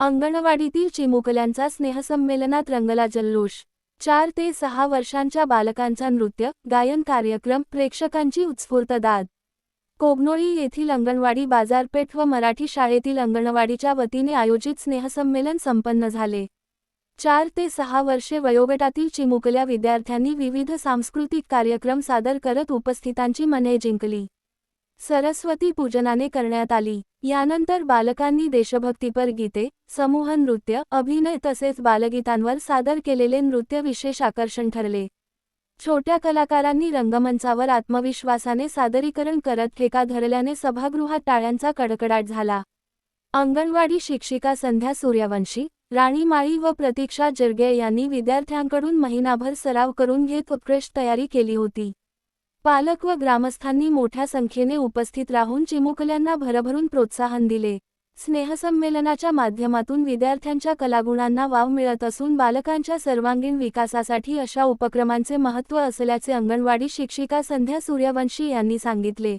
अंगणवाडीतील चिमुकल्यांचा स्नेहसंमेलनात रंगला जल्लोष। 4 ते 6 वर्षांच्या बालकांचा नृत्य, गायन कार्यक्रम, प्रेक्षकांची उत्स्फूर्त दाद। कोगनोळी येथील अंगणवाडी बाजारपेठ व मराठी शाळेतील अंगणवाडीच्या वतीने आयोजित स्नेहसंमेलन संपन्न झाले। 4 ते 6 वर्षे वयोगटातील चिमुकल्या विद्यार्थ्यांनी विविध सांस्कृतिक कार्यक्रम सादर करत उपस्थितांची मने जिंकली। सरस्वती पूजनाने करण्यात आली। यानंतर बालकांनी देशभक्तीपर गीते, समूह नृत्य, अभिनय तसेच बालगीतांवर सादर केलेले नृत्य विशेष आकर्षण ठरले। छोट्या कलाकारांनी रंगमंचावर आत्मविश्वासाने सादरीकरण करत ठेका धरल्याने सभागृहात टाळ्यांचा कडकडाट झाला। अंगणवाडी शिक्षिका संध्या सूर्यवंशी, राणी माळी व प्रतीक्षा जिरगे यांनी विद्यार्थ्यांकडून महिनाभर सराव करून घेत उत्कृष्ट तयारी केली होती। पालक व ग्रामस्थांनी मोठ्या संख्येने उपस्थित राहून चिमुकल्यांना भरभरून प्रोत्साहन दिले। स्नेहसंमेलनाच्या माध्यमातून विद्यार्थ्यांच्या कलागुणांना वाव मिळत असून बालकांच्या सर्वांगीण विकासासाठी अशा उपक्रमांचे महत्त्व असल्याचे अंगणवाडी शिक्षिका संध्या सूर्यवंशी यांनी सांगितले।